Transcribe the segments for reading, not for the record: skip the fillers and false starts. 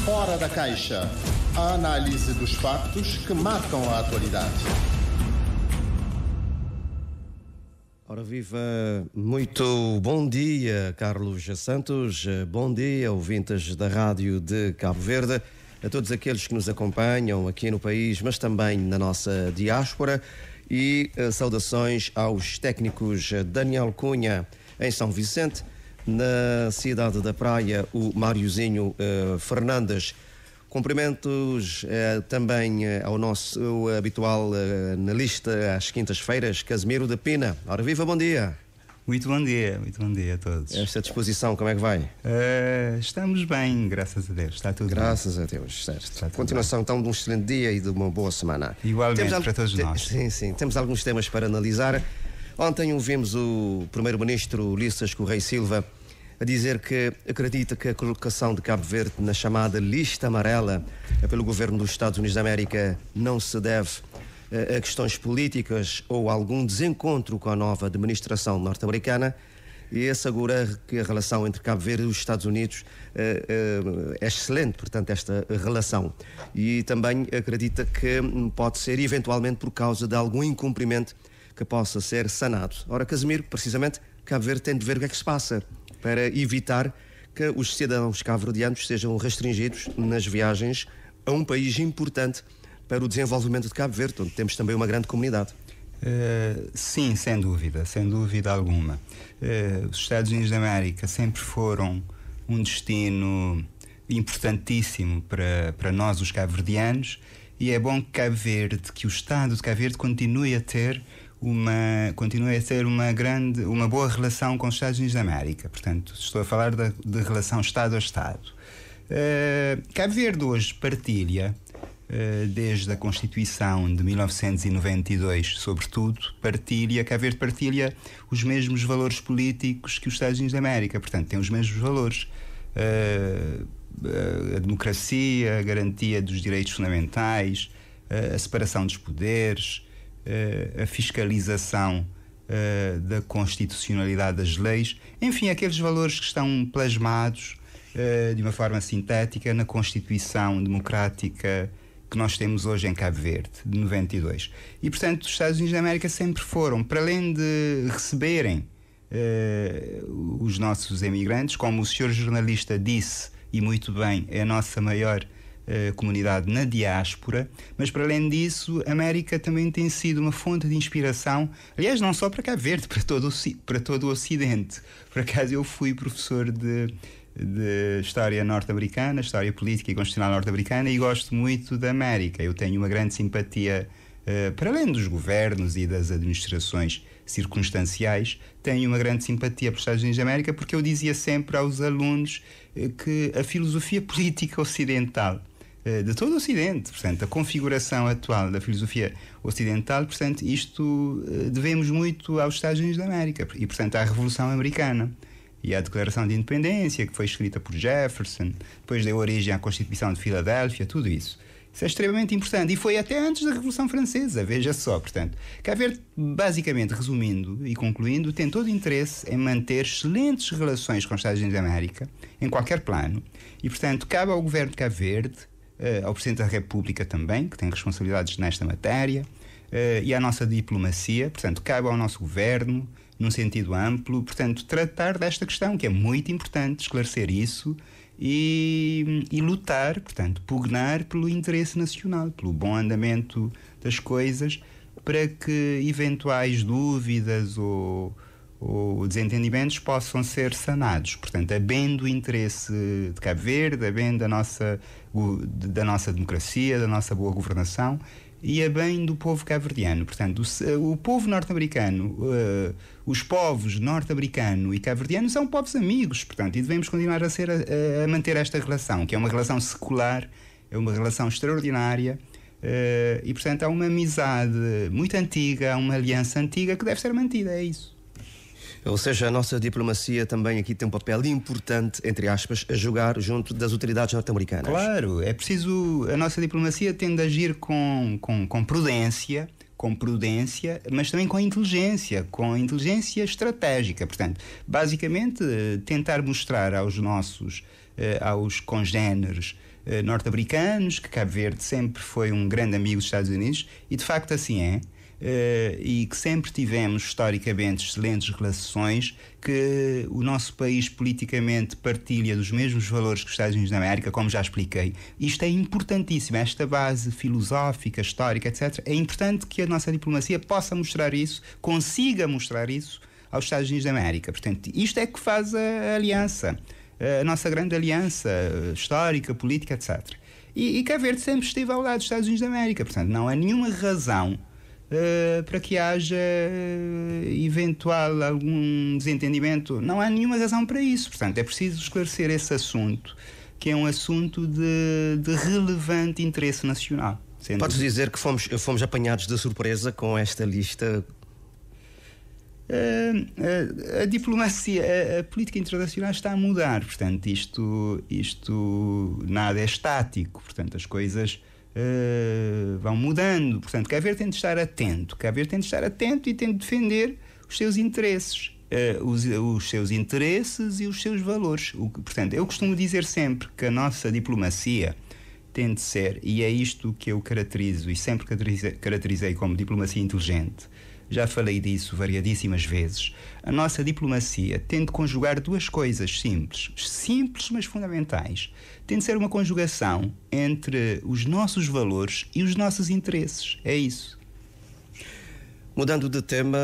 Fora da Caixa. A análise dos fatos que marcam a atualidade. Ora viva, muito bom dia, Carlos Santos. Bom dia, ouvintes da Rádio de Cabo Verde, a todos aqueles que nos acompanham aqui no país, mas também na nossa diáspora. E saudações aos técnicos Daniel Cunha, em São Vicente, na cidade da Praia, o Máriozinho Fernandes. Cumprimentos também ao nosso habitual analista às quintas-feiras, Casimiro da Pina. Ora viva, bom dia. Muito bom dia a todos. Esta disposição, como é que vai? Estamos bem, graças a Deus, está tudo graças bem. A Deus, certo. Continuação então de um excelente dia e de uma boa semana. Igualmente para todos nós. Sim, temos alguns temas para analisar. Ontem ouvimos o primeiro-ministro Ulisses Correia Silva a dizer que acredita que a colocação de Cabo Verde na chamada lista amarela pelo governo dos Estados Unidos da América não se deve a questões políticas ou algum desencontro com a nova administração norte-americana, e assegura que a relação entre Cabo Verde e os Estados Unidos é excelente, portanto, esta relação. E também acredita que pode ser eventualmente por causa de algum incumprimento que possa ser sanado. Ora, Casimiro, precisamente, Cabo Verde tem de ver o que é que se passa para evitar que os cidadãos cabo-verdianos sejam restringidos nas viagens a um país importante para o desenvolvimento de Cabo Verde, onde temos também uma grande comunidade. Sim, sem dúvida alguma. Os Estados Unidos da América sempre foram um destino importantíssimo para nós, os cabo-verdianos, e é bom que o Estado de Cabo Verde continue a ter uma boa relação com os Estados Unidos da América. Portanto, estou a falar de relação Estado a Estado. Cabo Verde hoje partilha, desde a Constituição de 1992, sobretudo, Cabo Verde partilha os mesmos valores políticos que os Estados Unidos da América. Portanto, tem os mesmos valores. A democracia, a garantia dos direitos fundamentais, a separação dos poderes, a fiscalização da constitucionalidade das leis, enfim, aqueles valores que estão plasmados de uma forma sintética na Constituição Democrática que nós temos hoje em Cabo Verde, de 92. E, portanto, os Estados Unidos da América sempre foram, para além de receberem os nossos emigrantes, como o senhor jornalista disse, e muito bem, é a nossa maior comunidade na diáspora, mas para além disso, a América também tem sido uma fonte de inspiração, aliás, não só para Cabo Verde, para todo o Ocidente. Por acaso eu fui professor de História norte-americana, História política e constitucional norte-americana, e gosto muito da América. Eu tenho uma grande simpatia, para além dos governos e das administrações circunstanciais, tenho uma grande simpatia pelos Estados Unidos da América, porque eu dizia sempre aos alunos que a filosofia política ocidental de todo o Ocidente, portanto, a configuração atual da filosofia ocidental, portanto, isto devemos muito aos Estados Unidos da América e, portanto, à Revolução Americana e à Declaração de Independência, que foi escrita por Jefferson, depois deu origem à Constituição de Filadélfia, tudo isso. Isso é extremamente importante, e foi até antes da Revolução Francesa, veja só. Portanto, Cabo Verde, basicamente, resumindo e concluindo, tem todo o interesse em manter excelentes relações com os Estados Unidos da América, em qualquer plano, e, portanto, cabe ao Governo de Cabo Verde, ao Presidente da República também, que tem responsabilidades nesta matéria, e à nossa diplomacia, portanto, cabe ao nosso Governo, num sentido amplo, portanto, tratar desta questão, que é muito importante, esclarecer isso, e lutar, portanto, pugnar pelo interesse nacional, pelo bom andamento das coisas, para que eventuais dúvidas ou desentendimentos possam ser sanados. Portanto, a bem do interesse de Cabo Verde, a bem da nossa democracia, da nossa boa governação e a bem do povo cabo-verdiano. Portanto, o povo norte-americano, os povos norte-americano e cabo-verdiano são povos amigos, portanto, e devemos continuar a manter esta relação, que é uma relação secular, é uma relação extraordinária, e, portanto, há uma amizade muito antiga, há uma aliança antiga que deve ser mantida, é isso. Ou seja, a nossa diplomacia também aqui tem um papel importante, entre aspas, a jogar junto das autoridades norte-americanas. Claro, é preciso. A nossa diplomacia tende a agir com prudência, mas também com inteligência estratégica. Portanto, basicamente, tentar mostrar aos nossos aos congéneres norte-americanos, que Cabo Verde sempre foi um grande amigo dos Estados Unidos, e de facto assim é. E que sempre tivemos historicamente excelentes relações, que o nosso país politicamente partilha dos mesmos valores que os Estados Unidos da América, como já expliquei. Isto é importantíssimo, esta base filosófica, histórica, etc. É importante que a nossa diplomacia possa mostrar isso, consiga mostrar isso aos Estados Unidos da América. Portanto, isto é que faz a aliança, a nossa grande aliança histórica, política, etc. E Cabo Verde sempre esteve ao lado dos Estados Unidos da América. Portanto, não há nenhuma razão para que haja eventual algum desentendimento. Não há nenhuma razão para isso. Portanto, é preciso esclarecer esse assunto, que é um assunto de relevante interesse nacional. Podes dizer que fomos apanhados de surpresa com esta lista? A diplomacia, a política internacional está a mudar. Portanto, isto nada é estático. Portanto, as coisas vão mudando. Portanto, Cabo Verde tem de estar atento. Cabo Verde tem de estar atento e tem de defender os seus interesses. Os seus interesses e os seus valores. Portanto, eu costumo dizer sempre que a nossa diplomacia tem de ser, e é isto que eu caracterizo e sempre caracterizei como diplomacia inteligente. Já falei disso variadíssimas vezes. A nossa diplomacia tem de conjugar duas coisas simples, mas fundamentais. Tem de ser uma conjugação entre os nossos valores e os nossos interesses. É isso. Mudando de tema,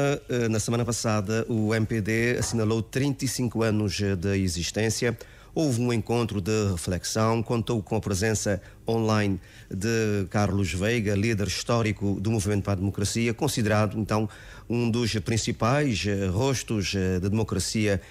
na semana passada o MPD assinalou 35 anos de existência. Houve um encontro de reflexão, contou com a presença online de Carlos Veiga, líder histórico do Movimento para a Democracia, considerado então um dos principais rostos da democracia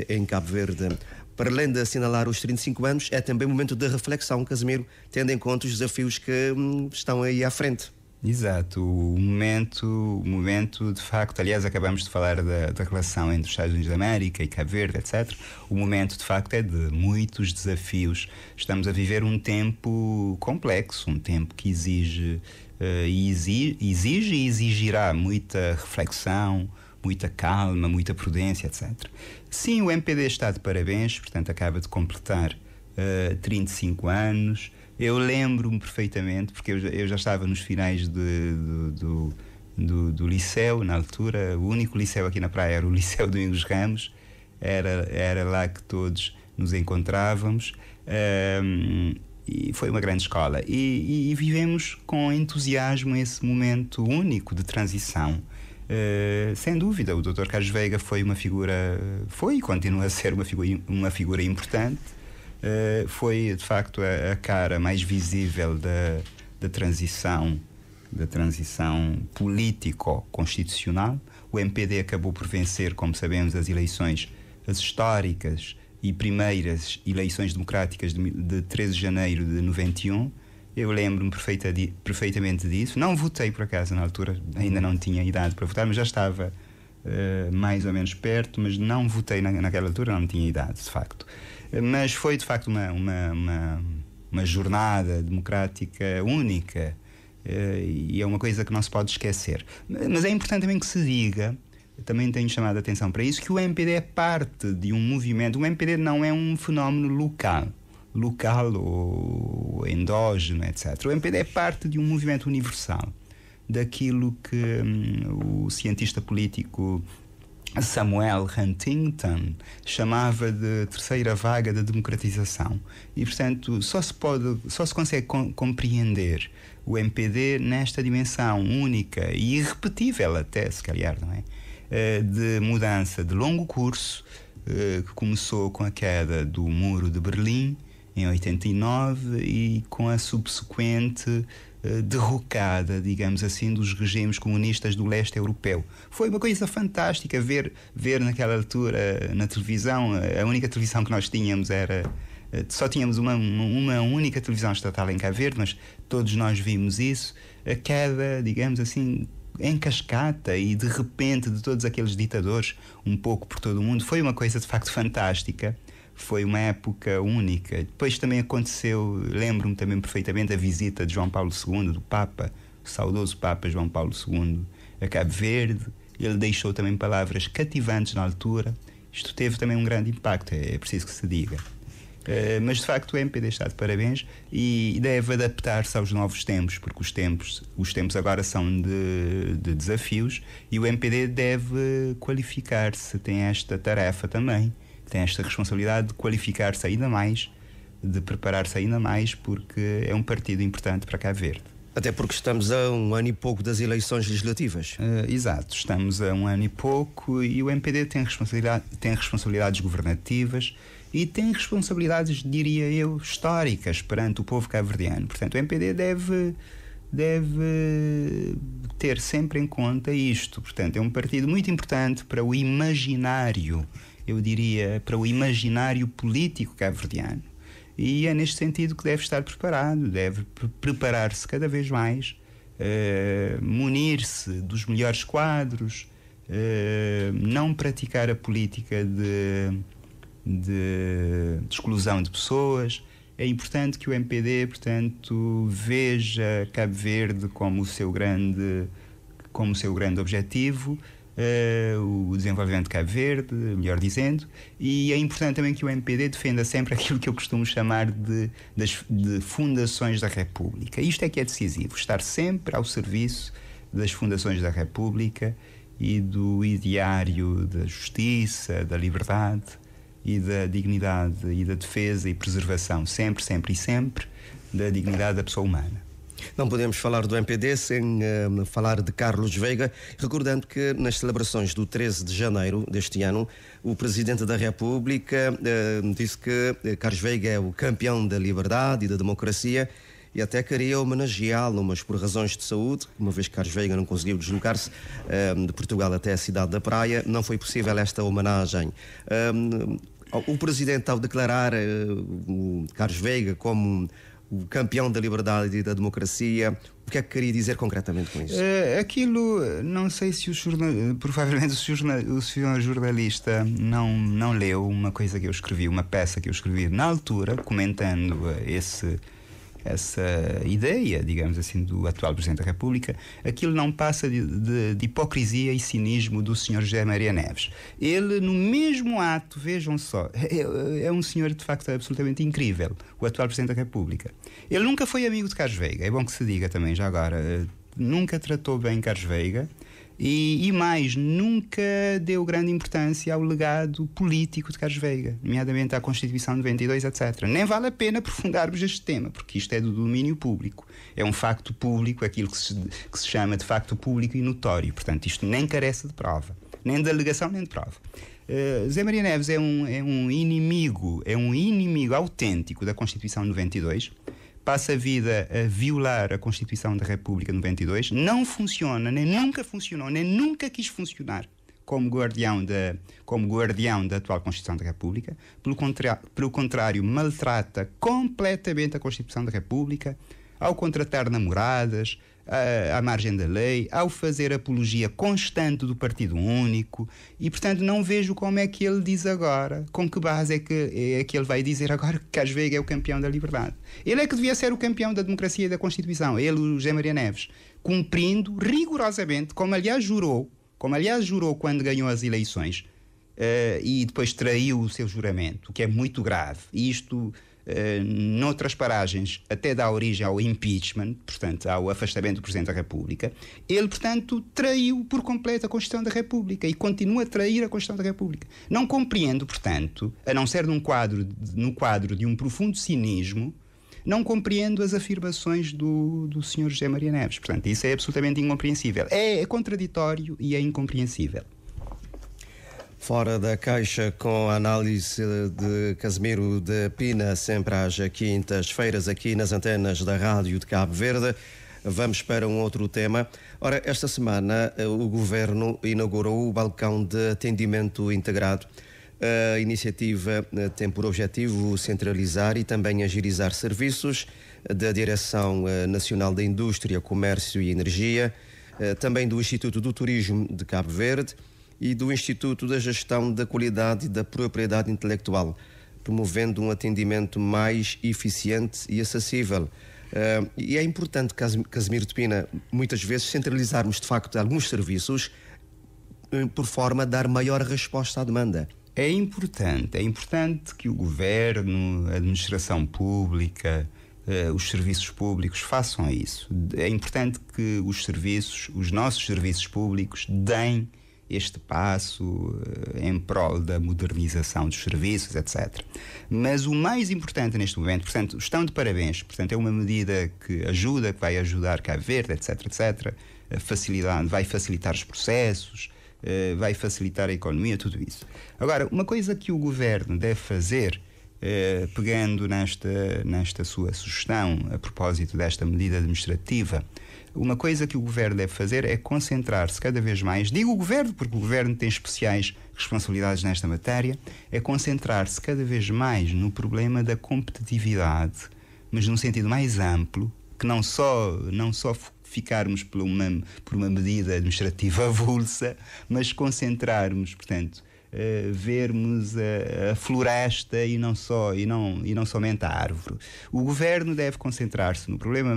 em Cabo Verde. Para além de assinalar os 35 anos, é também um momento de reflexão, Casimiro, tendo em conta os desafios que estão aí à frente. Exato, o momento de facto, aliás, acabamos de falar da relação entre os Estados Unidos da América e Cabo Verde, etc. O momento de facto é de muitos desafios. Estamos a viver um tempo complexo, um tempo que exige e exigirá muita reflexão, muita calma, muita prudência, etc. Sim, o MPD está de parabéns, portanto acaba de completar 35 anos. Eu lembro-me perfeitamente, porque eu já estava nos finais do liceu, na altura. O único liceu aqui na praia era o Liceu Domingos Ramos. Era lá que todos nos encontrávamos. E foi uma grande escola. E vivemos com entusiasmo esse momento único de transição. Sem dúvida, o Dr. Carlos Veiga foi e continua a ser uma figura importante. Foi de facto a cara mais visível da transição político-constitucional. O MPD acabou por vencer, como sabemos, as eleições, as históricas e primeiras eleições democráticas de 13 de janeiro de 91. Eu lembro-me perfeitamente disso. Não votei, por acaso, na altura, ainda não tinha idade para votar, mas já estava mais ou menos perto, mas não votei naquela altura, não tinha idade, de facto. Mas foi, de facto, uma jornada democrática única, e é uma coisa que não se pode esquecer. Mas é importante também que se diga, também tenho chamado a atenção para isso, que o MPD é parte de um movimento. O MPD não é um fenómeno local ou endógeno, etc. O MPD é parte de um movimento universal, daquilo que o cientista político Samuel Huntington chamava de terceira vaga da democratização. E, portanto, só se consegue compreender o MPD nesta dimensão única e irrepetível até, se calhar, não é? De mudança de longo curso, que começou com a queda do Muro de Berlim em 89 e com a subsequente derrocada, digamos assim, dos regimes comunistas do leste europeu. Foi uma coisa fantástica ver naquela altura na televisão. A única televisão que nós tínhamos só tínhamos uma única televisão estatal em Cabo Verde, mas todos nós vimos isso, a queda, digamos assim, em cascata e de repente de todos aqueles ditadores um pouco por todo o mundo. Foi uma coisa de facto fantástica. Foi uma época única. Depois também aconteceu, lembro-me também perfeitamente, a visita de João Paulo II, do Papa, o saudoso Papa João Paulo II, a Cabo Verde. Ele deixou também palavras cativantes na altura. Isto teve também um grande impacto, é preciso que se diga. Mas de facto o MPD está de parabéns e deve adaptar-se aos novos tempos, porque os tempos agora são de desafios e o MPD deve qualificar-se, tem esta tarefa também, tem esta responsabilidade de qualificar-se ainda mais, de preparar-se ainda mais, porque é um partido importante para Cabo Verde. Até porque estamos a 1 ano e pouco das eleições legislativas. Exato, estamos a 1 ano e pouco e o MPD tem responsabilidades governativas e tem responsabilidades, diria eu, históricas perante o povo cabo-verdiano. Portanto, o MPD deve ter sempre em conta isto. Portanto, é um partido muito importante para o imaginário, eu diria, para o imaginário político cabo-verdiano. E é neste sentido que deve estar preparado, deve preparar-se cada vez mais, munir-se dos melhores quadros, não praticar a política de exclusão de pessoas. É importante que o MPD, portanto, veja Cabo Verde como o seu grande objetivo, o desenvolvimento de Cabo Verde, melhor dizendo, e é importante também que o MPD defenda sempre aquilo que eu costumo chamar de fundações da República. Isto é que é decisivo, estar sempre ao serviço das fundações da República e do ideário da justiça, da liberdade e da dignidade e da defesa e preservação, sempre da dignidade da pessoa humana. Não podemos falar do MPD sem falar de Carlos Veiga, recordando que nas celebrações do 13 de janeiro deste ano, o Presidente da República disse que Carlos Veiga é o campeão da liberdade e da democracia e até queria homenageá-lo, mas por razões de saúde, uma vez que Carlos Veiga não conseguiu deslocar-se de Portugal até a cidade da Praia, não foi possível esta homenagem. O Presidente, ao declarar o Carlos Veiga como o campeão da liberdade e da democracia, o que é que queria dizer concretamente com isso? Aquilo, não sei se provavelmente o senhor jornalista não leu uma coisa que eu escrevi, uma peça que eu escrevi na altura, comentando essa ideia, digamos assim, do atual Presidente da República. Aquilo não passa de hipocrisia e cinismo do Sr. José Maria Neves. Ele, no mesmo ato, vejam só, é um senhor de facto absolutamente incrível, o atual Presidente da República. Ele nunca foi amigo de Carlos Veiga, é bom que se diga também já agora, nunca tratou bem Carlos Veiga. E mais, nunca deu grande importância ao legado político de Carlos Veiga, nomeadamente à Constituição de 92, etc. Nem vale a pena aprofundarmos este tema, porque isto é do domínio público. É um facto público, aquilo que se chama de facto público e notório. Portanto, isto nem carece de prova, nem de alegação, nem de prova. Zé Maria Neves é um inimigo autêntico da Constituição de 92. Passa a vida a violar a Constituição da República de 92, não funciona, nem nunca funcionou, nem nunca quis funcionar como guardião da atual Constituição da República. Pelo contrário, maltrata completamente a Constituição da República, ao contratar namoradas, à margem da lei, ao fazer apologia constante do Partido Único, e portanto não vejo como é que ele diz agora, com que base é que ele vai dizer agora que Carlos Veiga é o campeão da liberdade. Ele é que devia ser o campeão da democracia e da Constituição, ele, o José Maria Neves, cumprindo rigorosamente, como aliás jurou quando ganhou as eleições, e depois traiu o seu juramento, que é muito grave. E isto, noutras paragens, até dá origem ao impeachment, portanto, ao afastamento do Presidente da República. Ele, portanto, traiu por completo a Constituição da República e continua a trair a Constituição da República. Não compreendo, portanto, a não ser no quadro de um profundo cinismo, não compreendo as afirmações do Sr. José Maria Neves. Portanto, isso é absolutamente incompreensível. É contraditório e é incompreensível. Fora da caixa, com a análise de Casimiro de Pina, sempre às quintas-feiras, aqui nas antenas da Rádio de Cabo Verde. Vamos para um outro tema. Ora, esta semana o Governo inaugurou o balcão de atendimento integrado. A iniciativa tem por objetivo centralizar e também agilizar serviços da Direção Nacional da Indústria, Comércio e Energia, também do Instituto do Turismo de Cabo Verde e do Instituto da Gestão da Qualidade e da Propriedade Intelectual, promovendo um atendimento mais eficiente e acessível. E é importante, Casimiro de Pina, muitas vezes centralizarmos de facto alguns serviços por forma a dar maior resposta à demanda. É importante que o governo, a administração pública, os serviços públicos façam isso. É importante que os nossos serviços públicos deem este passo em prol da modernização dos serviços, etc. Mas o mais importante neste momento, portanto, estão de parabéns, portanto, é uma medida que vai ajudar Cabo Verde, etc, etc, vai facilitar os processos, vai facilitar a economia, tudo isso. Agora, uma coisa que o governo deve fazer, pegando nesta sua sugestão a propósito desta medida administrativa, uma coisa que o governo deve fazer é concentrar-se cada vez mais, digo o governo porque o governo tem especiais responsabilidades nesta matéria, é concentrar-se cada vez mais no problema da competitividade, mas num sentido mais amplo, que não só ficarmos por uma medida administrativa avulsa, mas concentrarmos, portanto, vermos a floresta e não somente a árvore. O governo deve concentrar-se no problema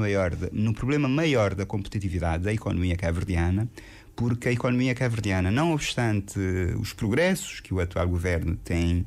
maior da competitividade da economia cabo-verdiana, porque a economia cabo-verdiana, não obstante os progressos que o atual governo tem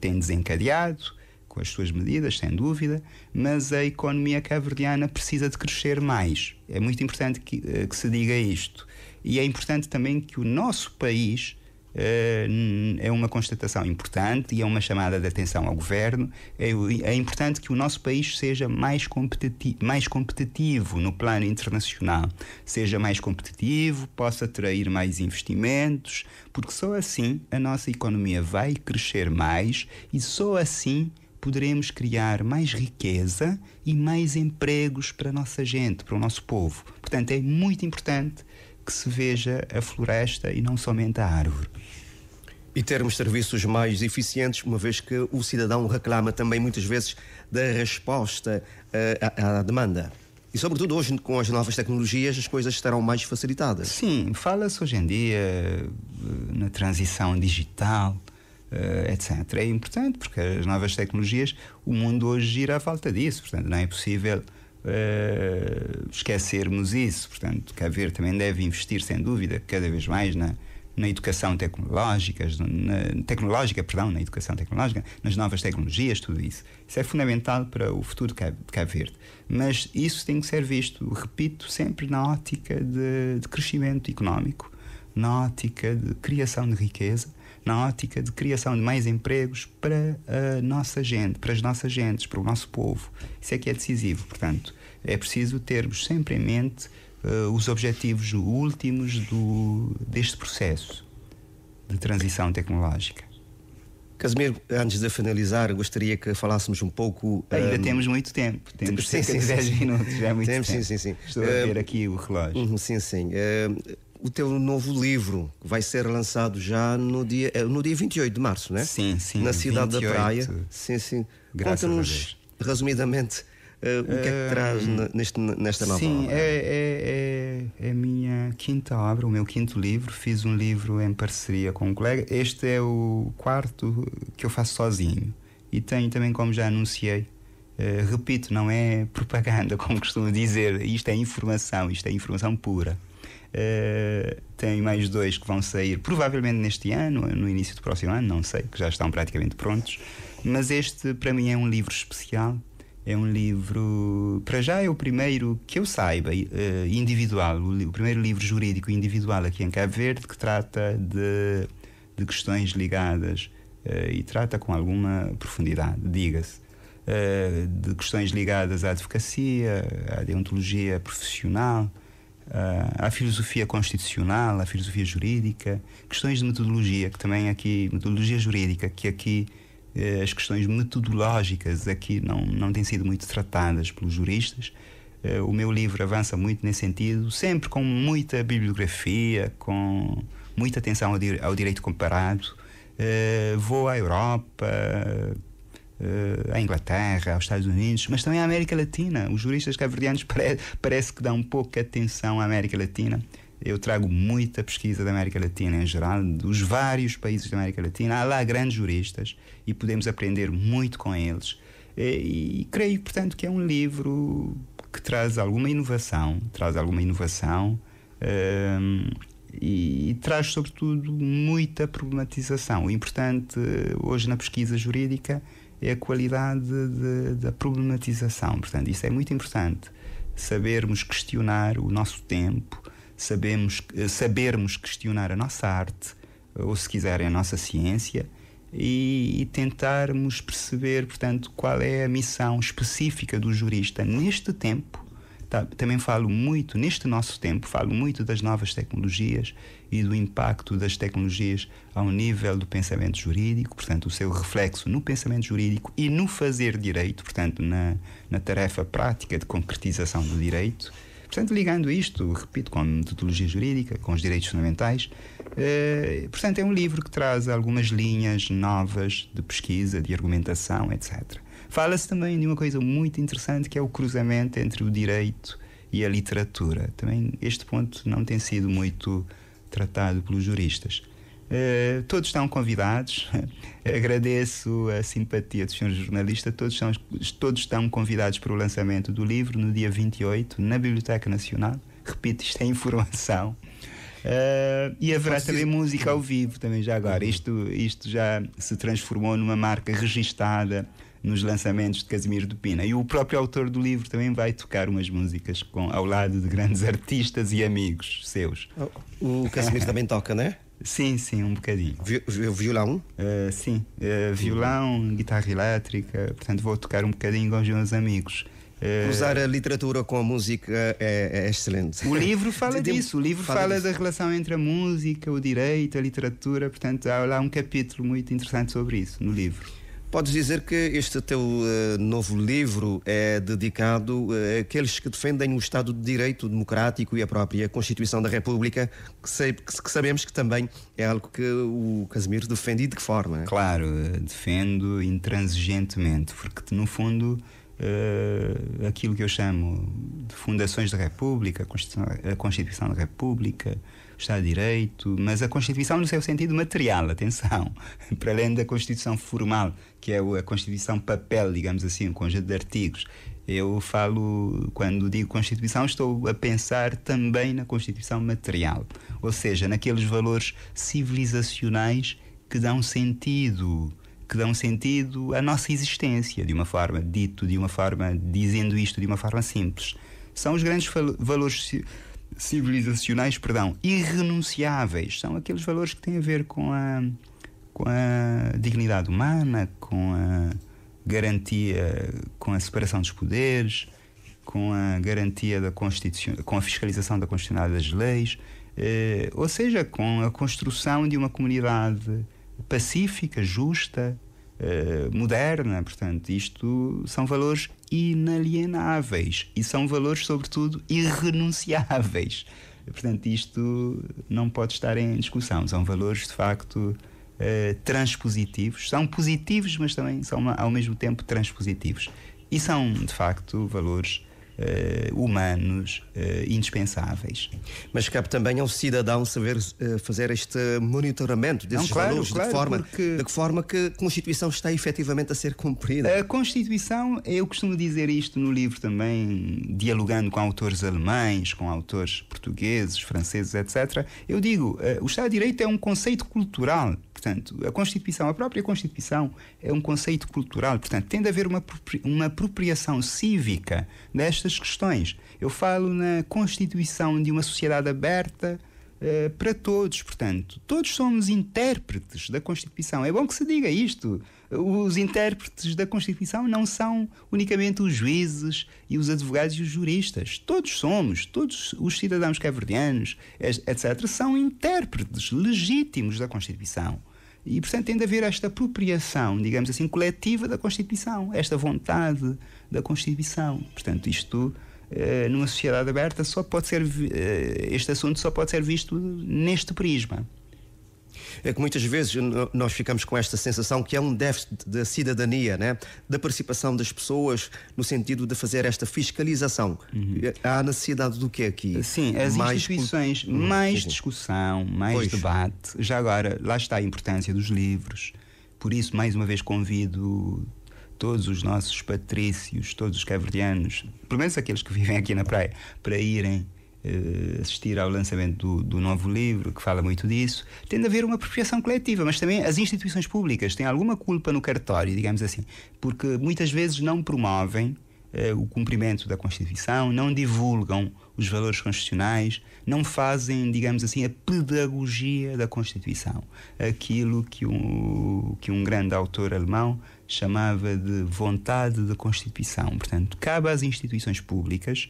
desencadeado com as suas medidas, sem dúvida, mas a economia cabo-verdiana precisa de crescer mais. É muito importante que se diga isto. E é importante também que o nosso país, é uma constatação importante e é uma chamada de atenção ao governo, é importante que o nosso país seja mais competitivo no plano internacional, seja mais competitivo, possa atrair mais investimentos, porque só assim a nossa economia vai crescer mais e só assim poderemos criar mais riqueza e mais empregos para a nossa gente, para o nosso povo. Portanto, é muito importante que se veja a floresta e não somente a árvore. E termos serviços mais eficientes, uma vez que o cidadão reclama também muitas vezes da resposta à demanda. E sobretudo hoje, com as novas tecnologias, as coisas estarão mais facilitadas. Sim, fala-se hoje em dia na transição digital, etc. É importante porque as novas tecnologias, o mundo hoje gira à falta disso, portanto não é possível esquecermos isso. Portanto, Cabo Verde também deve investir, sem dúvida, cada vez mais na educação tecnológica, na educação tecnológica, nas novas tecnologias, tudo isso. Isso é fundamental para o futuro de Cabo Verde. Mas isso tem que ser visto, repito, sempre na ótica de crescimento económico, na ótica de criação de riqueza, na ótica de criação de mais empregos para a nossa gente, para as nossas gentes, para o nosso povo. Isso é que é decisivo. Portanto, é preciso termos sempre em mente os objetivos últimos deste processo de transição tecnológica. Casimiro, antes de finalizar, gostaria que falássemos um pouco... Ainda temos muito tempo. Temos cerca de 10 minutos, já é muito tempo. Sim. Estou a ver aqui o relógio. Sim. O teu novo livro vai ser lançado já no dia 28 de março, não é? Sim. Na cidade 28, da Praia. Sim. Conta-nos resumidamente o que é que traz nesta nova obra. Sim, é a minha quinta obra, o meu quinto livro. Fiz um livro em parceria com um colega. Este é o quarto que eu faço sozinho. E tenho também, como já anunciei, repito, não é propaganda, como costumo dizer. Isto é informação pura. Tenho mais 2 que vão sair provavelmente neste ano, no início do próximo ano, não sei, que já estão praticamente prontos. Mas este, para mim, é um livro especial. É um livro, para já é o primeiro que eu saiba, individual, o primeiro livro jurídico individual aqui em Cabo Verde, que trata de questões ligadas, e trata com alguma profundidade, diga-se, de questões ligadas à advocacia, à deontologia profissional, à filosofia constitucional, à filosofia jurídica, questões de metodologia, que também aqui, metodologia jurídica, que aqui as questões metodológicas aqui não têm sido muito tratadas pelos juristas. O meu livro avança muito nesse sentido, sempre com muita bibliografia, com muita atenção ao direito comparado. Vou à Europa, à Inglaterra, aos Estados Unidos, mas também à América Latina. Os juristas cabo-verdianos parece que dão pouca atenção à América Latina. Eu trago muita pesquisa da América Latina em geral, dos vários países da América Latina. Há lá grandes juristas e podemos aprender muito com eles. E creio, portanto, que é um livro que traz alguma inovação, e traz, sobretudo, muita problematização. O importante hoje na pesquisa jurídica é a qualidade da problematização. Portanto, isso é muito importante. Sabermos questionar o nosso tempo, sabermos questionar a nossa arte, ou se quiserem a nossa ciência, e tentarmos perceber, portanto, qual é a missão específica do jurista neste tempo. Também falo muito, neste nosso tempo, falo muito das novas tecnologias e do impacto das tecnologias ao nível do pensamento jurídico, portanto, o seu reflexo no pensamento jurídico e no fazer direito, portanto, na tarefa prática de concretização do direito. Portanto, ligando isto, repito, com a metodologia jurídica, com os direitos fundamentais. Portanto, é um livro que traz algumas linhas novas de pesquisa, de argumentação, etc. Fala-se também de uma coisa muito interessante, que é o cruzamento entre o direito e a literatura. Também este ponto não tem sido muito tratado pelos juristas. Todos estão convidados. Agradeço a simpatia do Sr. jornalista. Todos estão convidados para o lançamento do livro no dia 28, na Biblioteca Nacional. Repito, isto é informação. E haverá também música ao vivo, também já agora. Isto já se transformou numa marca registada nos lançamentos de Casimiro de Pina. E o próprio autor do livro também vai tocar umas músicas ao lado de grandes artistas e amigos seus. O Casimiro também toca, não é? Sim, um bocadinho. Violão? Sim, violão, guitarra elétrica. Portanto, vou tocar um bocadinho com os meus amigos. Usar a literatura com a música é excelente. O livro fala disso. O livro fala da relação entre a música, o direito, a literatura. Portanto, há lá um capítulo muito interessante sobre isso no livro. Podes dizer que este teu novo livro é dedicado àqueles que defendem o Estado de Direito democrático e a própria Constituição da República, que sabemos que também é algo que o Casimiro defende. E de que forma? Claro, defendo intransigentemente, porque no fundo aquilo que eu chamo de fundações da República, a Constituição da República, o Estado de Direito, mas a Constituição no seu sentido material, atenção, para além da Constituição formal, que é a Constituição papel, digamos assim, um conjunto de artigos. Eu falo, quando digo Constituição, estou a pensar também na Constituição material, ou seja, naqueles valores civilizacionais que dão sentido à nossa existência, dizendo isto de uma forma simples. São os grandes valores civilizacionais, irrenunciáveis. São aqueles valores que têm a ver com a dignidade humana, com a garantia, com a separação dos poderes, com a garantia da Constituição, com a fiscalização da constitucionalidade das leis, ou seja, com a construção de uma comunidade pacífica, justa, moderna. Portanto, isto são valores inalienáveis e são valores, sobretudo, irrenunciáveis. Portanto, isto não pode estar em discussão. São valores, de facto, transpositivos. São positivos, mas também são, ao mesmo tempo, transpositivos. E são, de facto, valores humanos indispensáveis. Mas cabe também ao cidadão saber fazer este monitoramento desses valores, de que forma que a Constituição está efetivamente a ser cumprida. A Constituição, eu costumo dizer isto no livro também, dialogando com autores alemães, com autores portugueses, franceses, etc. Eu digo, o Estado de Direito é um conceito cultural. Portanto, a própria Constituição é um conceito cultural. Portanto, tem de haver uma apropriação cívica destas questões. Eu falo na constituição de uma sociedade aberta para todos. Portanto, todos somos intérpretes da Constituição. É bom que se diga isto. Os intérpretes da Constituição não são unicamente os juízes e os advogados e os juristas. Todos os cidadãos cabo-verdianos, etc., são intérpretes legítimos da Constituição. E, portanto, tem de haver esta apropriação, digamos assim, coletiva da Constituição, esta vontade da Constituição. Portanto, isto, numa sociedade aberta, este assunto só pode ser visto neste prisma. É que muitas vezes nós ficamos com esta sensação que é um déficit da cidadania, né? Da participação das pessoas no sentido de fazer esta fiscalização. Há necessidade do que aqui? Sim, as instituições, mais discussão, mais debate. Já agora, lá está a importância dos livros. Por isso, mais uma vez, convido todos os nossos patrícios, todos os cabo-verdianos, pelo menos aqueles que vivem aqui na praia, para irem assistir ao lançamento do novo livro, que fala muito disso. Tem de haver uma apropriação coletiva, mas também as instituições públicas têm alguma culpa no cartório, digamos assim, porque muitas vezes não promovem o cumprimento da Constituição, não divulgam os valores constitucionais, não fazem, digamos assim, a pedagogia da Constituição. Aquilo que um grande autor alemão chamava de vontade da Constituição. Portanto, cabe às instituições públicas,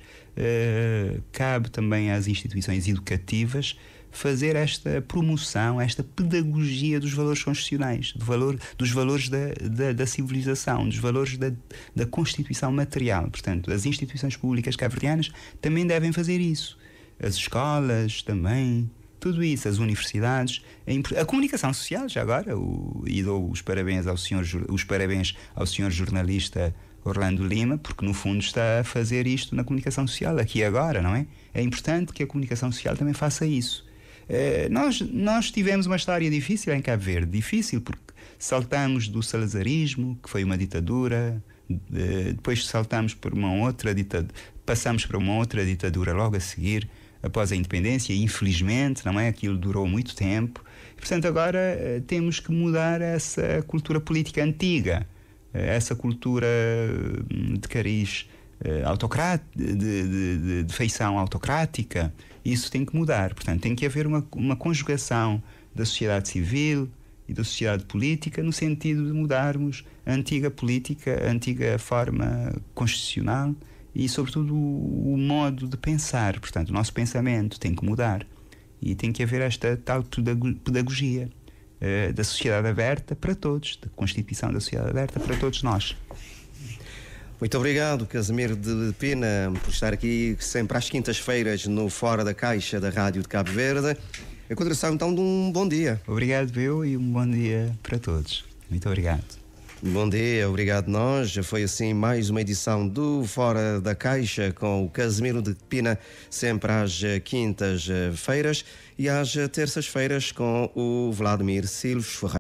cabe também às instituições educativas fazer esta promoção, esta pedagogia dos valores constitucionais, dos valores da civilização, dos valores da Constituição material. Portanto, as instituições públicas cabo-verdianas também devem fazer isso. As escolas também, tudo isso, as universidades, a comunicação social, já agora, e dou os parabéns ao senhor jornalista Orlando Lima, porque no fundo está a fazer isto na comunicação social, aqui e agora, não é? É importante que a comunicação social também faça isso. Nós tivemos uma história difícil em Cabo Verde, difícil porque saltamos do salazarismo, que foi uma ditadura, depois saltamos por passamos para uma outra ditadura logo a seguir, após a independência, e infelizmente, não é? Aquilo durou muito tempo. E, portanto, agora temos que mudar essa cultura política antiga, essa cultura de cariz de feição autocrática. Isso tem que mudar. Portanto, tem que haver uma conjugação da sociedade civil e da sociedade política no sentido de mudarmos a antiga política, a antiga forma constitucional e, sobretudo, o modo de pensar. Portanto, o nosso pensamento tem que mudar e tem que haver esta tal pedagogia da sociedade aberta para todos, da Constituição da sociedade aberta para todos nós. Muito obrigado, Casimiro de Pina, por estar aqui sempre às quintas-feiras no Fora da Caixa da Rádio de Cabo Verde. A continuação, então, de um bom dia. Obrigado, eu, e um bom dia para todos. Muito obrigado. Bom dia, obrigado nós. Já foi assim mais uma edição do Fora da Caixa com o Casimiro de Pina, sempre às quintas-feiras, e às terças-feiras com o Vladimir Silves Ferreira.